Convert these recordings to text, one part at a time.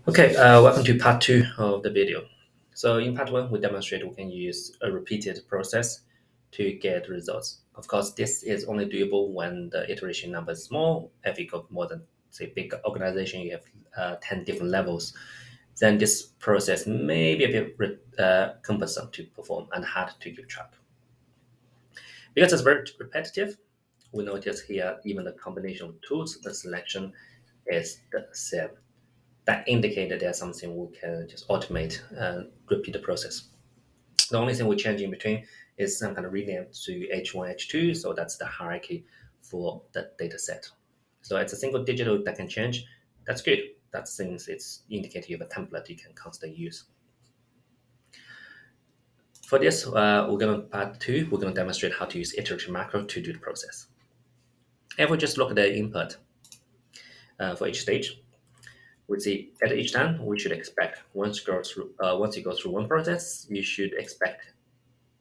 Okay, welcome to part two of the video. So in part one, we demonstrate we can use a repeated process to get results. Of course, this is only doable when the iteration number is small. If you got more than, say, big organization, you have 10 different levels, then this process may be a bit cumbersome to perform and hard to keep track. Because it's very repetitive, we notice here even the combination of tools, the selection is the same. That indicate that there's something we can just automate and repeat the process. The only thing we change in between is some kind of rename to H1, H2. So that's the hierarchy for the data set. So it's a single digital that can change. That's good. That since it's indicating you have a template you can constantly use. For this, we're going to part two, we're going to demonstrate how to use iterative macro to do the process. If we just look at the input for each stage, we see at each time we should expect once you go through one process, you should expect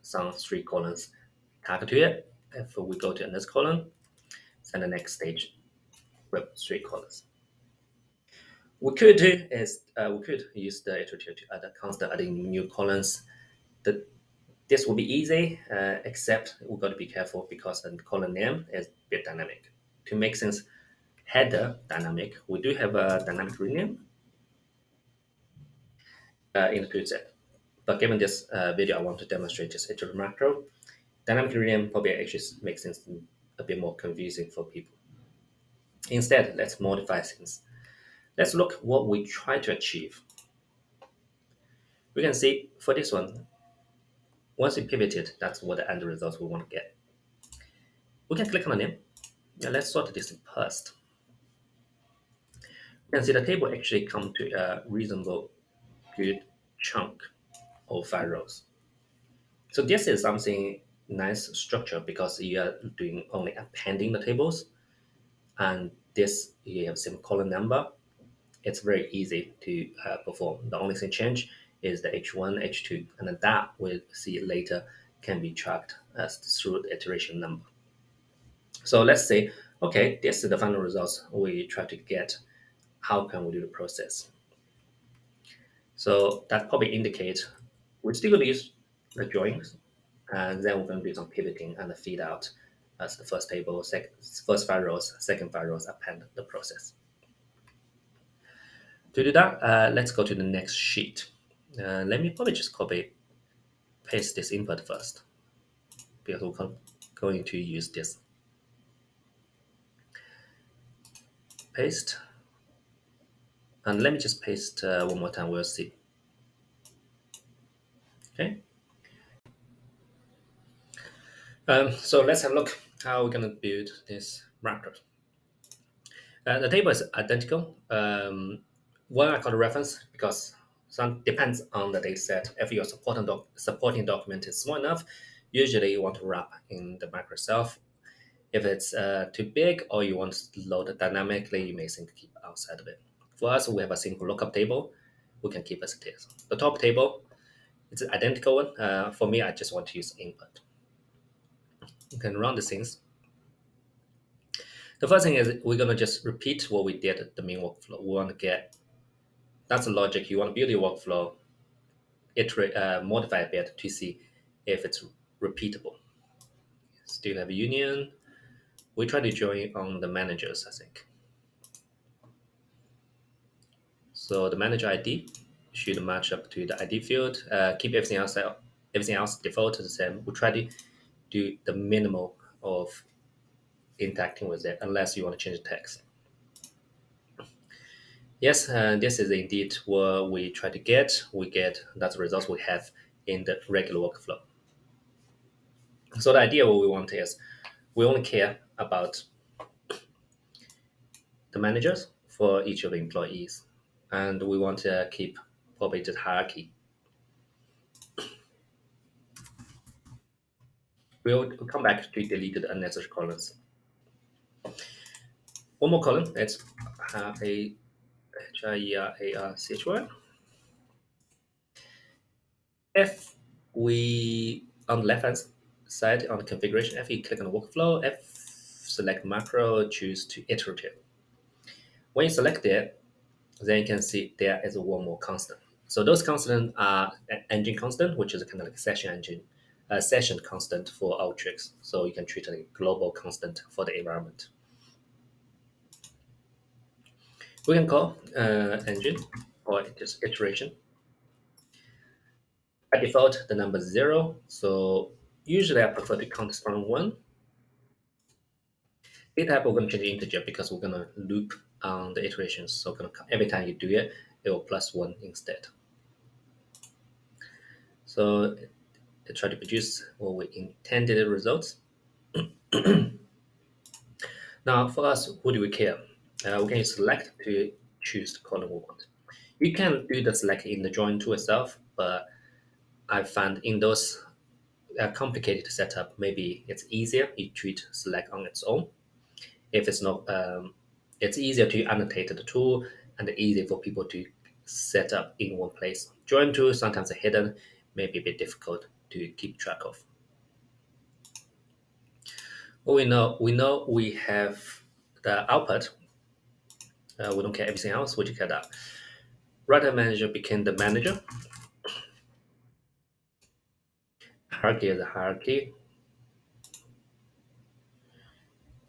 some three columns tagged to it. If we go to another column, then the next stage with three columns. We could do is we could use the iterative to add a constant adding new columns. The, this will be easy, except we've got to be careful because the column name is a bit dynamic. To make things header dynamic, we do have a dynamic rename in the toolset. But given this video, I want to demonstrate this iterative macro. Dynamic rename probably actually makes things a bit more confusing for people. Instead, let's modify things. Let's look what we try to achieve. We can see for this one, once we pivot it, that's what the end results we want to get. We can click on the name. Now let's sort this first. You can see the table actually come to a reasonable good chunk of 5 rows. So this is something nice structure because you are doing only appending the tables, and this you have same column number. It's very easy to perform. The only thing change is the H1, H2, and then that we'll see later can be tracked as through the iteration number. So let's say, okay, this is the final results we try to get. How can we do the process? So that probably indicates we're still going to use the joins, and then we're going to do some pivoting and the feed out as the first table, first 5 rows, second 5 rows append the process. To do that, let's go to the next sheet. Let me probably just copy, paste this input first, because we're going to use this. Paste. And let me just paste one more time, we'll see. Okay. So let's have a look how we're going to build this macro. The table is identical. One I call the reference because some depends on the data set. If your supporting document is small enough, usually you want to wrap in the macro itself. If it's too big or you want to load it dynamically, you may think keep outside of it. For us, we have a simple lookup table. We can keep as it is. The top table, it's an identical one. For me, I just want to use input. You can run the things. The first thing is we're going to just repeat what we did at the main workflow. We want to get, that's the logic. You want to build your workflow, iterate, modify a bit to see if it's repeatable. Still have a union. We try to join on the managers, I think. So the manager ID should match up to the ID field. Keep everything else default the same. We try to do the minimal of interacting with it unless you want to change the text. Yes, this is indeed what we try to get. We get that's the results we have in the regular workflow. So the idea what we want is we only care about the managers for each of the employees, and we want to keep probably the hierarchy. We'll come back to delete the unnecessary columns. One more column, let's have a HIERARCHY. If we, on the left hand side on the configuration, if you click on the workflow, select macro, choose to iterative. When you select it, then you can see there is one more constant. So those constants are engine constant, which is kind of like a session engine, a session constant for Alteryx. So you can treat it like a global constant for the environment. We can call engine or just iteration. By default, the number is 0. So usually I prefer to count from 1. Data type we're going to change the integer because we're going to loop on the iterations. So every time you do it, it will plus 1 instead. So it try to produce what we intended results. Now for us, who do we care? We can use select to choose the column we want. You can do the select in the join tool itself, but I found in those complicated setup, maybe it's easier you treat select on its own. If it's not, it's easier to annotate the tool and easier for people to set up in one place. Join tool sometimes are hidden, maybe a bit difficult to keep track of. Well, we know we have the output. We don't care everything else. We just care that writer manager became the manager. Hierarchy is a hierarchy.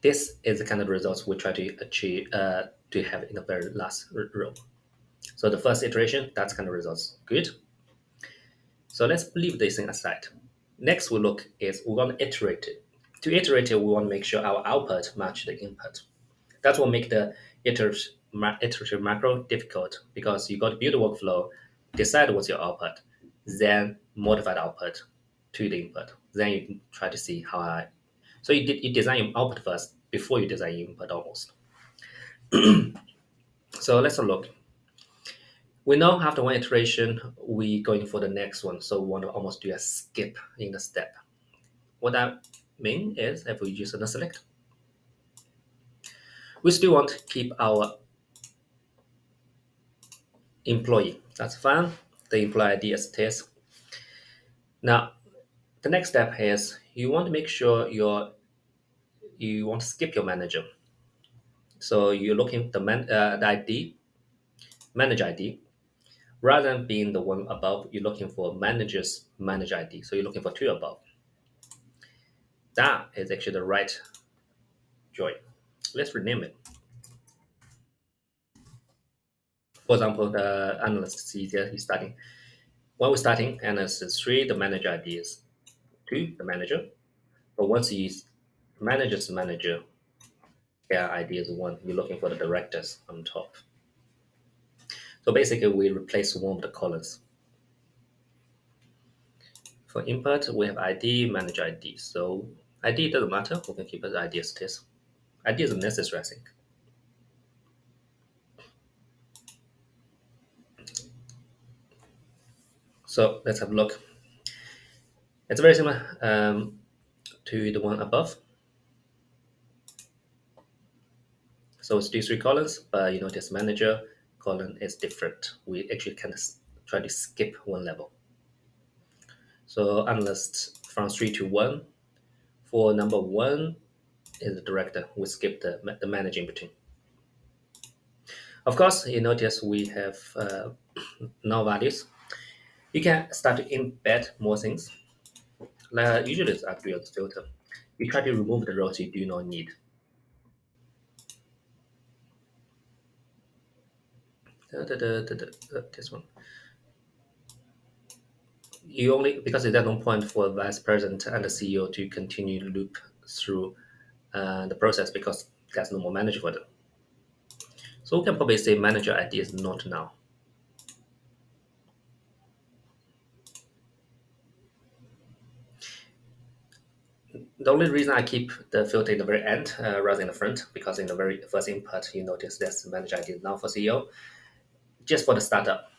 This is the kind of results we try to achieve to have in the very last row. So the first iteration, that's kind of results good. So let's leave this thing aside. Next we look is we want to iterate it. To iterate it, we want to make sure our output match the input. That's what make the iterative macro difficult because you got to build a workflow, decide what's your output, then modify the output to the input. Then you can try to see how I. So you design your output first before you design your input almost. So let's look. We know after one iteration, we going for the next one. So we want to almost do a skip in the step. What that means is if we use a select, we still want to keep our employee. That's fine. The employee ID is this. Now, the next step is you want to make sure you want to skip your manager. So you're looking the ID, manager ID, rather than being the one above. You're looking for manager's manager ID. So you're looking for two above. That is actually the right join. Let's rename it. For example, the analyst is easier. He's starting. When we're starting, analyst is 3, the manager ID is 2, the manager. But once he's manager's manager, their ID is 1. You're looking for the directors on top. So basically, we replace one of the columns. For input, we have ID, manager ID. So ID doesn't matter. We can keep it ID as it is. ID is necessary, I think. So let's have a look. It's very similar to the one above. So it's these 3 columns, but you notice manager column is different. We actually can try to skip one level. So analyst from 3 to 1. For number 1 is the director. We skip the manager in between. Of course, you notice we have null values. You can start to embed more things. Usually it's attribute filter. You try to remove the rows you do not need. This one. You only because there's no point for vice president and the CEO to continue to loop through the process because there's no more manager for them. So we can probably say manager ID is not now. The only reason I keep the filter in the very end rather than the front, because in the very first input, you notice there's manager ID now for CEO, just for the startup.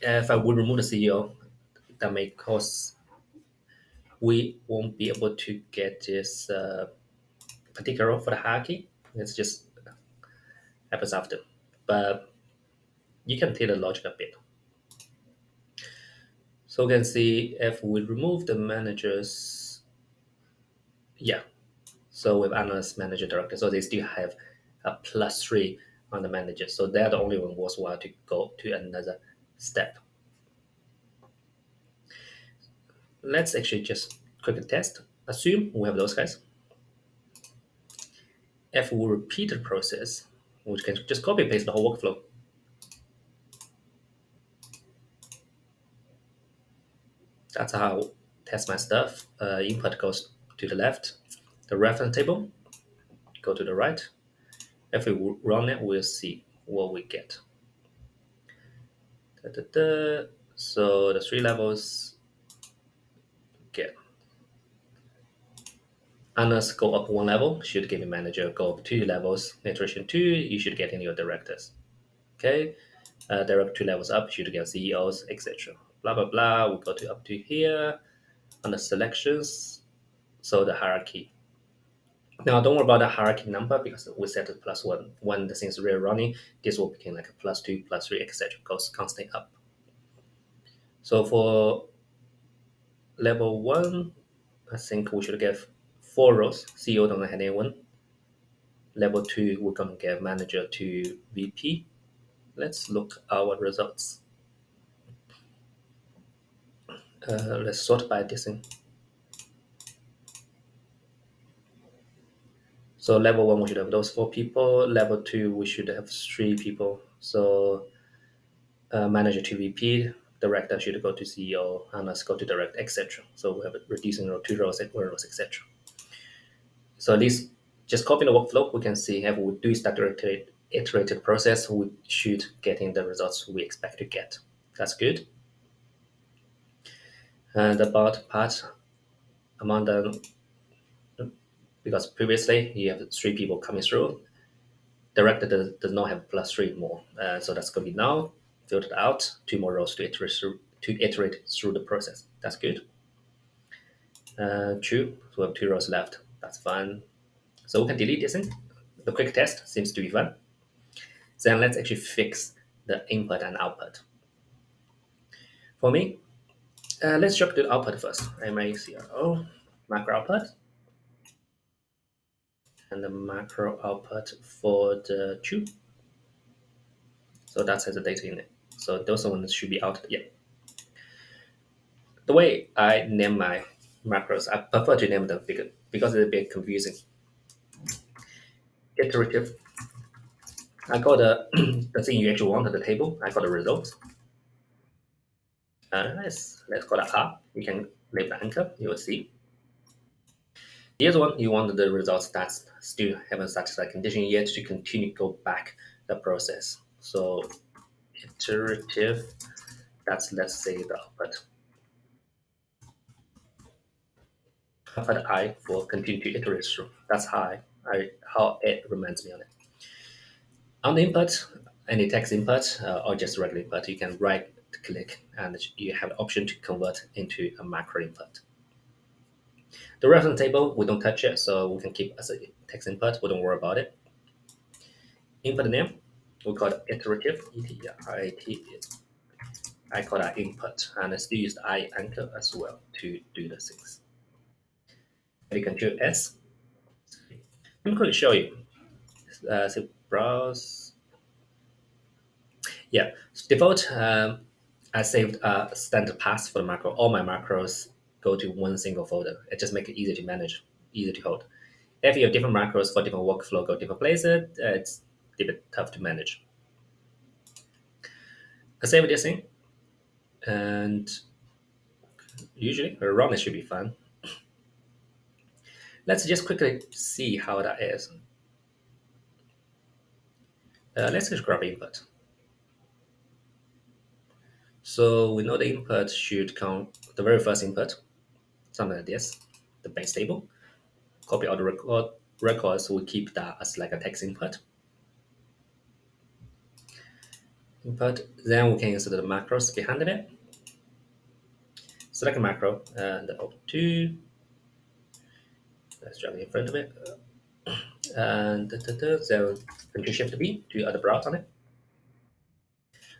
If I would remove the CEO, that may cause we won't be able to get this particular row for the hierarchy. It's just happens after. But you can take the logic a bit. So we can see if we remove the managers, yeah. So with analyst, manager, director, so they still have a +3 on the manager. So they're the only one worthwhile to go to another step. Let's actually just quickly test. Assume we have those guys. If we repeat the process, we can just copy paste the whole workflow. That's how I test my stuff. Input goes to the left, the reference table go to the right. If we run it, we'll see what we get. Da, da, da. So the three levels get Honors go up one level, should give you manager. Go up two levels, iteration two, you should get in your directors. Okay, direct two levels up, should get CEOs, etc. Blah blah blah. We go to up to here on the selections. So the hierarchy. Now don't worry about the hierarchy number because we set it plus one. When the thing's really running, this will become like a plus two, plus three, etc. Goes constantly up. So for level one, I think we should get four rows. CEO don't have anyone. Level two, we're gonna get manager to VP. Let's look our results. Let's sort by this thing. So level one, we should have those four people. Level two, we should have three people. So manager to VP, director should go to CEO, and let's go to direct, etc. So we have reducing row, two rows, one rows, etc. So at least just copying the workflow, we can see if we do start the iterative process, we should get in the results we expect to get. That's good. And about part among the, because previously you have three people coming through, director does not have plus three more. So that's going to be now filtered out, two more rows to iterate through the process. That's good. True. So we have two rows left. That's fine. So we can delete this thing. The quick test seems to be fun. Then let's actually fix the input and output. For me, let's check the output first. MACRO, macro output, and the macro output for the true. So that has the data in it. So those ones should be out. Yeah. The way I name my macros, I prefer to name them because it's a bit confusing. Iterative. I got the thing you actually want at the table. I got the results. Let's call that R. You can label anchor. You will see. The other one, you want the results that still haven't satisfied condition yet to continue go back the process. So iterative. That's let's say the output. Output I for continue to iterate through. That's how it reminds me of it. On the input, any text input or just regular input, you can right click and you have the option to convert into a macro input. The reference table, we don't touch it, so we can keep as a text input. We don't worry about it. Input name, we call it iterative, E-T-R-A-T. I call that input, and I still use the I anchor as well to do the things. And Control S. Let me quickly show you. So browse. Yeah, default. I saved a standard path for the macro. All my macros go to one single folder. It just makes it easy to manage, easy to hold. If you have different macros for different workflow, go different places, it's a bit tough to manage. I save this thing, and usually a run it should be fun. Let's just quickly see how that is. Let's just grab input. So we know the input should come, the very first input, something like this, the base table. Copy all the records, we keep that as like a text input. Then we can insert the macros behind it. Select a macro and O2. Let's drag it in front of it. And then Control Shift B to add a browse on it.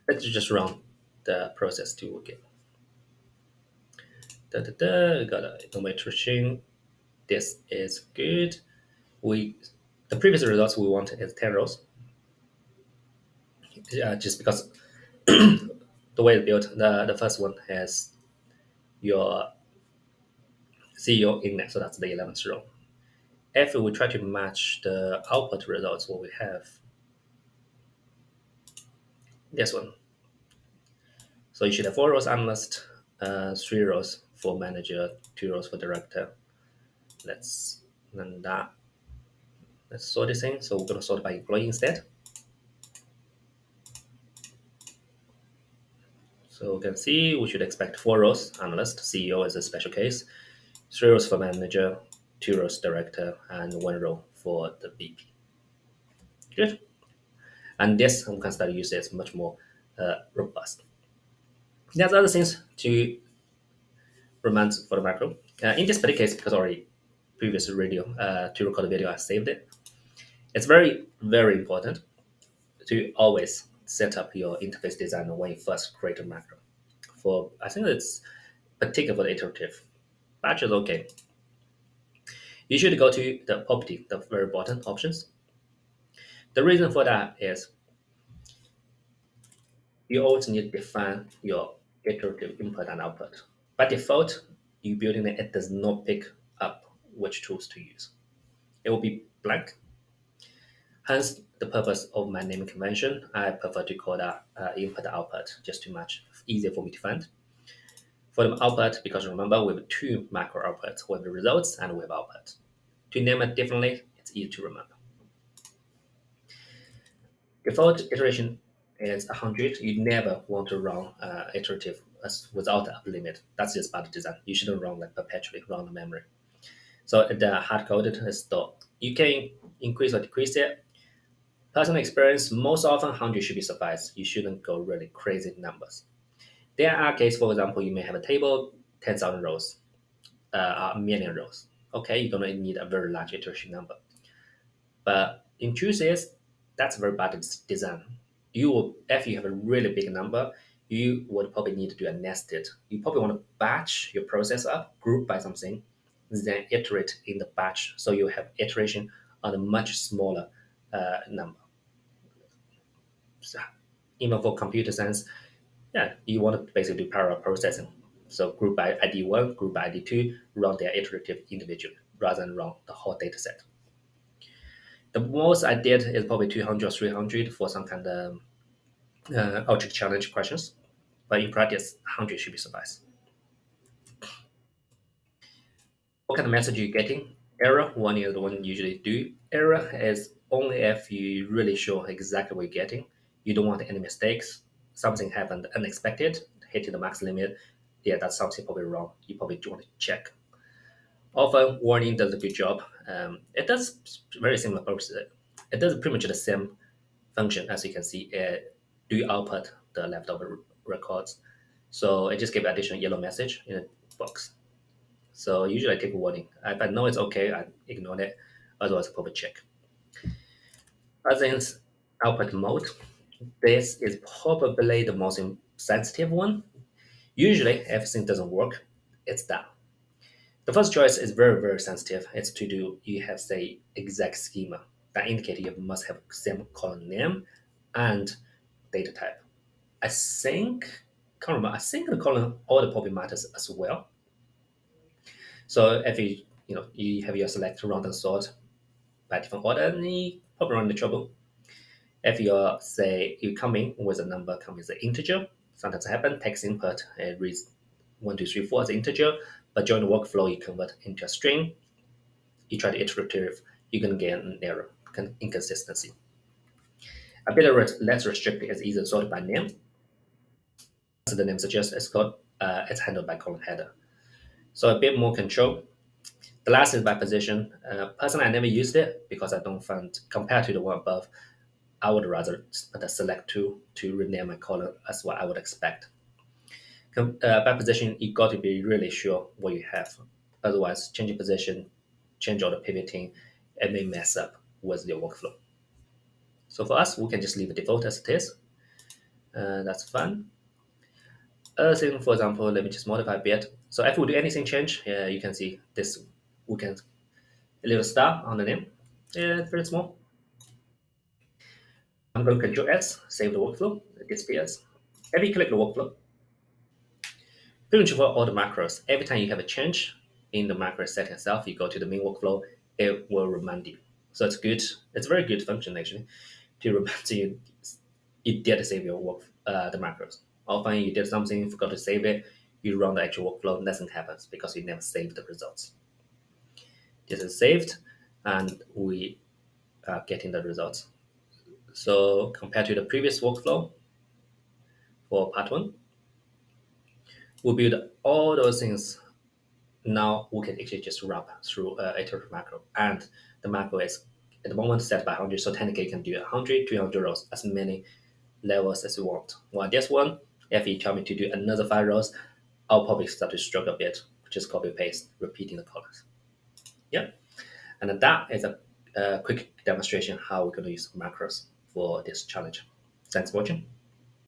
Let's just run the process to again. We got a no iteration. This is good. The previous results we want is 10 rows. just because the way it's built, the first one has your CEO in there, so that's the 11th row. If we try to match the output results, what we have this one. So you should have 4 rows analyst, 3 rows for manager, 2 rows for director. Let's run that. Let's sort this in. So we're going to sort by employee instead. So we can see we should expect 4 rows analyst, CEO is a special case, 3 rows for manager, 2 rows director, and 1 row for the VP. Good. And this we can start to use it much more robust. There's other things to remember for the macro. In this particular case, because already previous video to record the video, I saved it. It's very, very important to always set up your interface design when you first create a macro. For I think it's particular for the iterative. Batch is okay. You should go to the property, the very bottom options. The reason for that is you always need to define your iterative input and output. By default, you building it does not pick up which tools to use. It will be blank. Hence, the purpose of my naming convention, I prefer to call that input output just to match, easier for me to find. For the output, because remember we have 2 macro outputs, we have the results and we have output. To name it differently, it's easy to remember. Default iteration is 100. You never want to run iterative without a limit. That's just bad design. You shouldn't run like perpetually run the memory. So the hard coded is stopped. You can increase or decrease it. Personal experience, most often 100 should be suffice. You shouldn't go really crazy numbers. There are cases, for example, you may have a table, 10,000 rows, a million rows. Okay, you're gonna need a very large iteration number. But in truth is, that's very bad design. You will, if you have a really big number, you would probably need to do a nested. You probably want to batch your process up, group by something, then iterate in the batch. So you have iteration on a much smaller number. So even for computer science, yeah, you want to basically do parallel processing. So group by ID1, group by ID2, run their iterative individually rather than run the whole data set. The most I did is probably 200 or 300 for some kind of Alteryx challenge questions, but in practice, 100 should be suffice. What kind of message are you getting? Error, one is the one you usually do. Error is only if you really sure exactly what you're getting. You don't want any mistakes. Something happened unexpected, hitting the max limit. Yeah, that's something probably wrong. You probably do want to check. Often, warning does a good job. It does very similar purpose. It does pretty much the same function as you can see. Do output the leftover records. So it just gives additional yellow message in a box. So usually I take a warning. If I know it's okay, I ignore it. Otherwise, I probably check. Other things, output mode. This is probably the most sensitive one. Usually, if everything doesn't work, it's down. The first choice is very, very sensitive. It's to do, you have, say, exact schema. That indicates you must have same column name and data type. I think, can't remember, I think the column order probably matters as well. So if you have your select run and sort by different order, then you probably run into trouble. If you're say you come in with a number come as an integer, sometimes happen text input it reads 1, 2, 3, 4 as an integer, but during the workflow you convert into a string. You try to iterative, you're gonna get an error, inconsistency. A bit less restricted is either sorted by name. As the name suggests, it's handled by column header. So a bit more control. The last is by position. Personally, I never used it because I don't find, compared to the one above, I would rather put a select tool to rename my column as what I would expect. By position, you got to be really sure what you have. Otherwise, changing position, change all the pivoting, it may mess up with your workflow. So for us, we can just leave the default as it is. That's fine. Other thing, for example, let me just modify a bit. So if we do anything change, you can see this, we can a little star on the name. Yeah, it's very small. I'm going to Control S, save the workflow, it disappears. If you click the workflow, pretty much for all the macros, every time you have a change in the macro setting itself, you go to the main workflow, it will remind you. So it's good. It's a very good function actually to remind you you did save your work, the macros. Often you did something, forgot to save it, you run the actual workflow, nothing happens because you never saved the results. This is saved, and we are getting the results. So compared to the previous workflow for part one, we build all those things. Now we can actually just wrap through iterative macro, and the macro is at the moment set by 100, so technically you can do 100, 300 rows, as many levels as you want. While this one, if you tell me to do another 5 rows, I'll probably start to struggle a bit, just copy paste, repeating the columns. Yeah, and then that is a quick demonstration how we're going to use macros for this challenge. Thanks for watching.